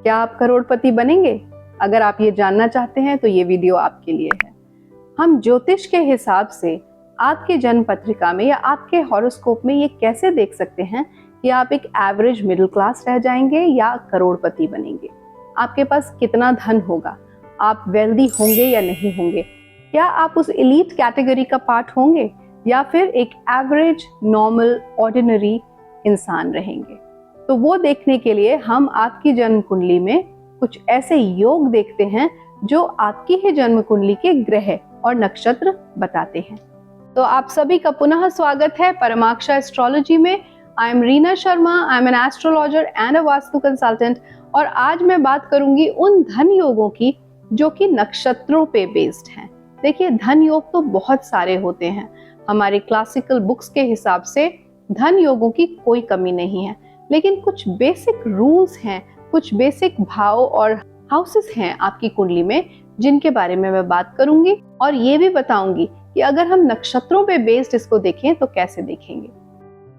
क्या आप करोड़पति बनेंगे? अगर आप ये जानना चाहते हैं तो ये वीडियो आपके लिए है। हम ज्योतिष के हिसाब से आपके जन्म पत्रिका में या आपके हॉरोस्कोप में ये कैसे देख सकते हैं कि आप एक एवरेज मिडिल क्लास रह जाएंगे या करोड़पति बनेंगे। आपके पास कितना धन होगा, आप वेल्दी होंगे या नहीं होंगे, क्या आप उस एलीट कैटेगरी का पार्ट होंगे या फिर एक एवरेज नॉर्मल ऑर्डिनरी इंसान रहेंगे। तो वो देखने के लिए हम आपकी जन्म कुंडली में कुछ ऐसे योग देखते हैं जो आपकी ही जन्म कुंडली के ग्रह और नक्षत्र बताते हैं। तो आप सभी का पुनः स्वागत है परमाक्षा एस्ट्रोलॉजी में। I am Reena Sharma, I am an astrologer and a vastu consultant. और आज मैं बात करूंगी उन धन योगों की जो कि नक्षत्रों पे बेस्ड हैं। देखिए, धन योग तो बहुत सारे होते हैं। हमारी क्लासिकल बुक्स के हिसाब से धन योगों की कोई कमी नहीं है, लेकिन कुछ बेसिक रूल्स हैं, कुछ बेसिक भाव और हाउसेस हैं आपकी कुंडली में जिनके बारे में मैं बात करूंगी और ये भी बताऊंगी कि अगर हम नक्षत्रों पे बेस्ड इसको देखें तो कैसे देखेंगे।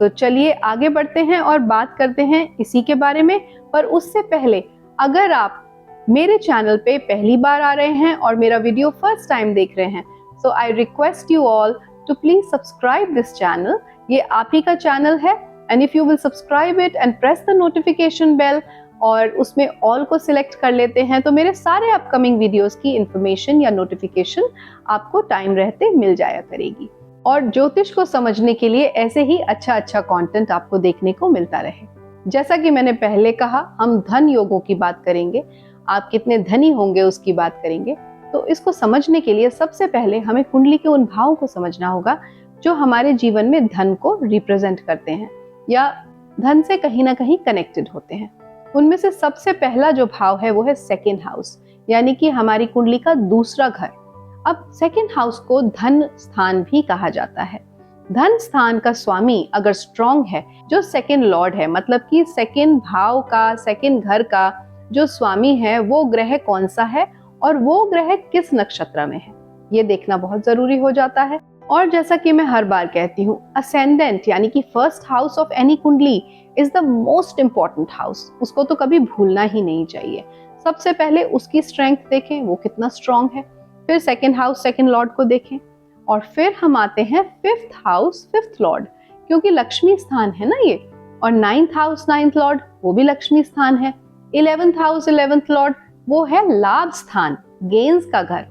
तो चलिए आगे बढ़ते हैं और बात करते हैं इसी के बारे में। पर उससे पहले अगर आप मेरे चैनल पे पहली बार आ रहे हैं और मेरा वीडियो फर्स्ट टाइम देख रहे हैं, so I request you all to please subscribe this channel. ये आप ही का चैनल है and if you will subscribe it and press the notification bell और उसमें ऑल को सिलेक्ट कर लेते हैं तो मेरे सारे अपकमिंग वीडियोस की इंफॉर्मेशन या नोटिफिकेशन आपको टाइम रहते मिल जाया करेगी। और ज्योतिष को समझने के लिए ऐसे ही अच्छा कंटेंट आपको देखने को मिलता रहे। जैसा कि मैंने पहले कहा, हम धन योगों की बात करेंगे, आप कितने धनी होंगे उसकी बात करेंगे। तो इसको समझने के लिए सबसे पहले हमें कुंडली के उन भावों को समझना होगा जो हमारे जीवन में धन को रिप्रेजेंट करते हैं या धन से कहीं ना कहीं कनेक्टेड होते हैं। उनमें से सबसे पहला जो भाव है वो है सेकेंड हाउस, यानी कि हमारी कुंडली का दूसरा घर। अब सेकेंड हाउस को धन स्थान भी कहा जाता है। धन स्थान का स्वामी अगर स्ट्रॉन्ग है, जो सेकेंड लॉर्ड है, मतलब कि सेकेंड भाव का, सेकेंड घर का जो स्वामी है वो ग्रह कौन सा है और वो ग्रह किस नक्षत्र में है, ये देखना बहुत जरूरी हो जाता है। और जैसा कि मैं हर बार कहती हूँ, असेंडेंट यानी कि फर्स्ट हाउस ऑफ एनी कुंडली is the most important house. उसको तो कभी भूलना ही नहीं चाहिए। सबसे पहले उसकी स्ट्रेंथ देखें, वो कितना स्ट्रांग है, फिर सेकेंड हाउस सेकेंड लॉर्ड को देखें और फिर हम आते हैं फिफ्थ हाउस फिफ्थ लॉर्ड, क्योंकि लक्ष्मी स्थान है ना ये। और नाइन्थ हाउस नाइन्थ लॉर्ड वो भी लक्ष्मी स्थान है। 11th हाउस 11th लॉर्ड वो है लाभ स्थान, गेन्स का घर।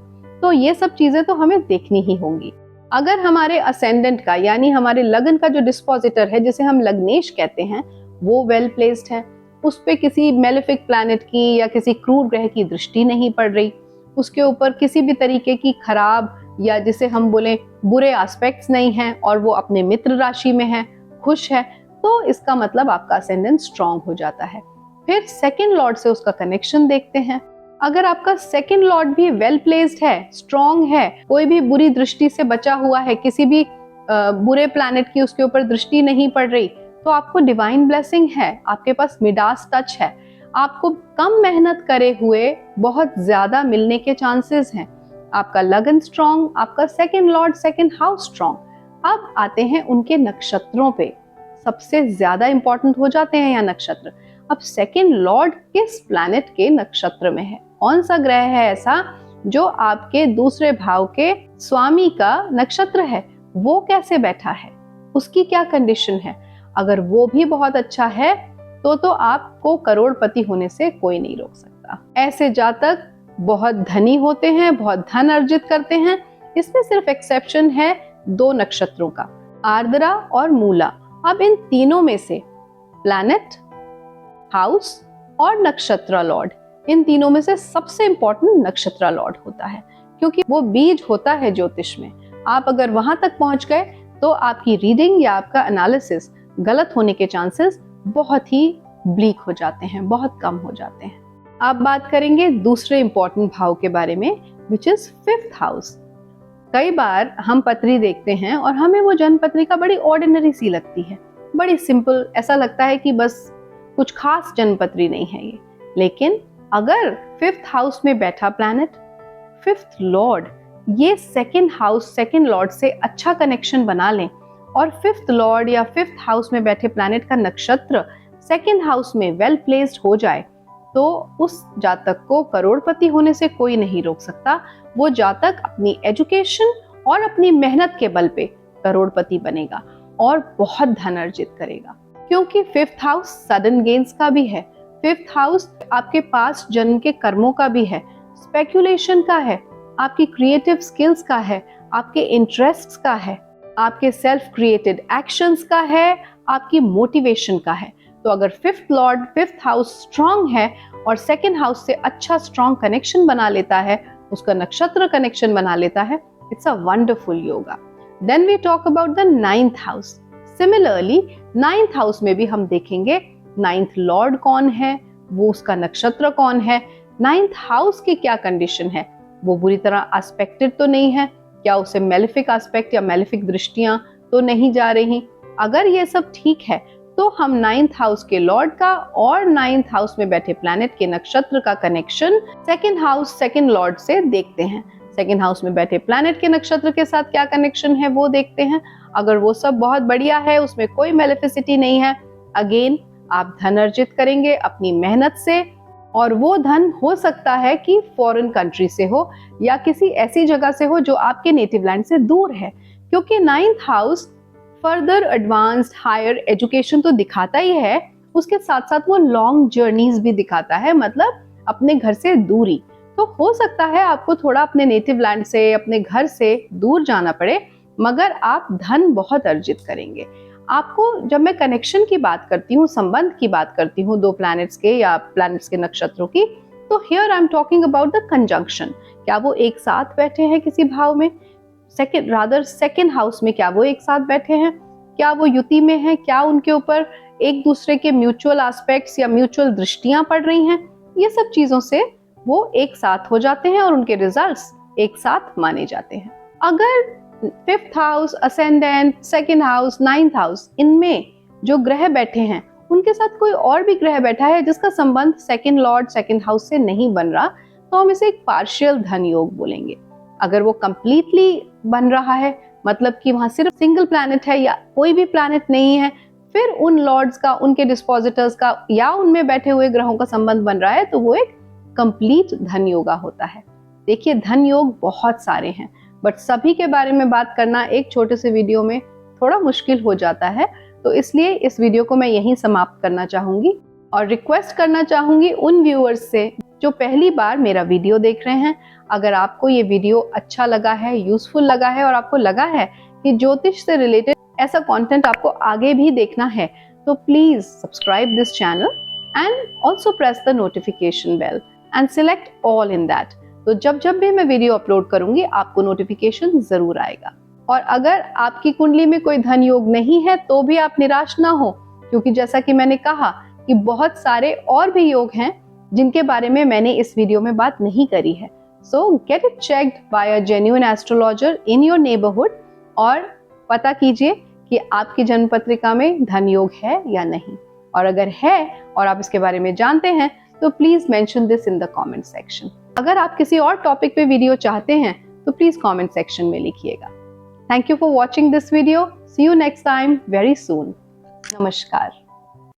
तो ये सब चीजें तो हमें देखनी ही होंगी। अगर हमारे असेंडेंट का यानी हमारे लगन का जो डिस्पोजिटर है, जिसे हम लग्नेश कहते हैं, वो वेल प्लेस्ड है, उस पे किसी मेलेफिक प्लैनेट की या किसी क्रूर ग्रह की दृष्टि नहीं पड़ रही, उसके ऊपर किसी भी तरीके की खराब या जिसे हम बोले बुरे एस्पेक्ट्स नहीं हैं और वो अपने मित्र राशि में है, खुश है, तो इसका मतलब आपका असेंडेंट स्ट्रांग हो जाता है। फिर सेकेंड लॉर्ड से उसका कनेक्शन देखते हैं। अगर आपका सेकेंड लॉर्ड भी वेल प्लेस्ड है, स्ट्रांग है, कोई भी बुरी दृष्टि से बचा हुआ है, किसी भी बुरे प्लैनेट की उसके ऊपर दृष्टि नहीं पड़ रही, तो आपको डिवाइन ब्लेसिंग है, आपके पास मिडास टच है, आपको कम मेहनत करे हुए बहुत ज्यादा मिलने के चांसेस हैं। आपका लगन स्ट्रांग, आपका second Lord second house strong. अब आते हैं उनके नक्षत्रों पे। सबसे ज्यादा इंपॉर्टेंट हो जाते हैं यहाँ नक्षत्र। अब सेकेंड लॉर्ड किस प्लैनेट के नक्षत्र में है, कौन सा ग्रह है ऐसा जो आपके दूसरे भाव के स्वामी का नक्षत्र है, वो कैसे बैठा है, उसकी क्या कंडीशन है। अगर वो भी बहुत अच्छा है तो आपको करोड़पति होने से कोई नहीं रोक सकता। ऐसे जातक बहुत धनी होते हैं, बहुत धन अर्जित करते हैं। इसमें सिर्फ एक्सेप्शन है 2 नक्षत्रों का, आर्द्रा और मूला। अब इन तीनों में से प्लैनेट, हाउस और नक्षत्र लॉर्ड, इन तीनों में से सबसे इंपॉर्टेंट नक्षत्र लॉर्ड होता है, क्योंकि वो बीज होता है ज्योतिष में। आप अगर वहां तक पहुंच गए तो आपकी रीडिंग या आपका एनालिसिस गलत होने के चांसेस बहुत ही ब्लीक हो जाते हैं, बहुत कम हो जाते हैं। अब बात करेंगे दूसरे इंपॉर्टेंट भाव के बारे में, विच इज फिफ्थ हाउस। कई बार हम पत्री देखते हैं और हमें वो जन्म पत्रिका बड़ी ऑर्डिनरी सी लगती है, बड़ी सिंपल, ऐसा लगता है कि बस कुछ खास जन्म पत्री नहीं है ये। लेकिन अगर फिफ्थ हाउस में बैठा प्लैनेट, फिफ्थ लॉर्ड, ये सेकेंड हाउस सेकेंड लॉर्ड से अच्छा कनेक्शन बना लें और फिफ्थ लॉर्ड या फिफ्थ हाउस में बैठे प्लैनेट का नक्षत्र सेकेंड हाउस में वेल प्लेस्ड हो जाए, तो उस जातक को करोड़पति होने से कोई नहीं रोक सकता। वो जातक अपनी एजुकेशन और अपनी मेहनत के बल पे करोड़पति बनेगा और बहुत धन अर्जित करेगा, क्योंकि 5th हाउस सडन गेन्स का भी है। 5th हाउस आपके पास जन्म के कर्मों का भी है, स्पेकुलेशन का है, आपकी क्रिएटिव स्किल्स का है, आपके इंटरेस्ट्स का है, आपके सेल्फ क्रिएटेड एक्शंस का है, आपकी मोटिवेशन का है। तो अगर 5th Lord 5th house strong है और 2nd हाउस से अच्छा स्ट्रांग कनेक्शन बना लेता है, उसका नक्षत्र कनेक्शन बना लेता है, it's a wonderful yoga. Then we talk about the 9th house. Similarly 9th house में भी हम देखेंगे 9th लॉर्ड कौन है, वो उसका नक्षत्र कौन है, 9th हाउस की क्या कंडीशन है, वो बुरी तरह एस्पेक्टेड तो नहीं है, क्या उसे मेलेफिक एस्पेक्ट या मेलेफिक दृष्टियां तो नहीं जा रही। अगर ये सब ठीक है तो हम 9th हाउस के लॉर्ड का और 9th हाउस में बैठे प्लैनेट के नक्षत्र का connection 2nd house 2nd Lord से देखते हैं। 2nd हाउस में बैठे प्लैनेट के नक्षत्र के साथ क्या कनेक्शन है वो देखते हैं। अगर वो सब बहुत बढ़िया है, उसमें कोई मेलेफिसिटी नहीं है, अगेन आप धन अर्जित करेंगे अपनी मेहनत से, और वो धन हो सकता है कि फॉरेन कंट्री से हो या किसी ऐसी जगह से हो जो आपके नेटिव लैंड से दूर है, क्योंकि 9th house further advanced higher education तो दिखाता ही है, उसके साथ साथ वो लॉन्ग जर्नीज भी दिखाता है, मतलब अपने घर से दूरी। तो हो सकता है आपको थोड़ा अपने नेटिव लैंड से, अपने घर से दूर जाना पड़े, मगर आप धन बहुत अर्जित करेंगे। आपको जब मैं कनेक्शन की बात करती हूँ, संबंध की बात करती हूँ दो प्लैनेट्स के या प्लैनेट्स के नक्षत्रों की, तो here I am talking about the conjunction. क्या वो एक साथ बैठे हैं किसी भाव में, सेकंड हाउस में क्या वो एक साथ बैठे हैं, क्या वो युति में हैं, क्या उनके ऊपर एक दूसरे के म्यूचुअल एस्पेक्ट्स या म्यूचुअल दृष्टियां पड़ रही हैं। ये सब चीजों से वो एक साथ हो जाते हैं और उनके रिजल्ट्स एक साथ माने जाते हैं। अगर 5th house, ascendant, 2nd house, 9th house, इनमें जो ग्रह बैठे हैं उनके साथ कोई और भी ग्रह बैठा है जिसका संबंध 2nd लॉर्ड 2nd हाउस से नहीं बन रहा, तो हम इसे एक पार्शियल धन योग बोलेंगे। अगर वो कंप्लीटली बन रहा है, मतलब कि वहां सिर्फ सिंगल प्लैनेट है या कोई भी प्लैनेट नहीं है, फिर उन लॉर्ड्स का, उनके डिस्पोजिटर्स का या उनमें बैठे हुए ग्रहों का संबंध बन रहा है, तो वो एक कंप्लीट धन योगा होता है। देखिए, धन योग बहुत सारे हैं, बट सभी के बारे में बात करना एक छोटे से वीडियो में थोड़ा मुश्किल हो जाता है, तो इसलिए इस वीडियो को मैं यहीं समाप्त करना चाहूंगी और रिक्वेस्ट करना चाहूंगी उन व्यूअर्स से जो पहली बार मेरा वीडियो देख रहे हैं, अगर आपको ये वीडियो अच्छा लगा है, यूजफुल लगा है और आपको लगा है कि ज्योतिष से रिलेटेड ऐसा कंटेंट आपको आगे भी देखना है, तो please subscribe this channel and also press the notification bell and select all in that. तो जब जब भी मैं वीडियो अपलोड करूंगी आपको नोटिफिकेशन जरूर आएगा। और अगर आपकी कुंडली में कोई धन योग नहीं है तो भी आप निराश ना हो, क्योंकि जैसा कि मैंने कहा कि बहुत सारे और भी योग हैं जिनके बारे में मैंने इस वीडियो में बात नहीं करी है। सो get it checked by a genuine astrologer in your neighbourhood और पता कीजिए कि आपकी जन्म पत्रिका में धन योग है या नहीं, और अगर है और आप इसके बारे में जानते हैं तो please mention this in the comment section. अगर आप किसी और टॉपिक पे वीडियो चाहते हैं तो प्लीज कमेंट सेक्शन में लिखिएगा। Thank you for watching this video. See you next time very soon. नमस्कार।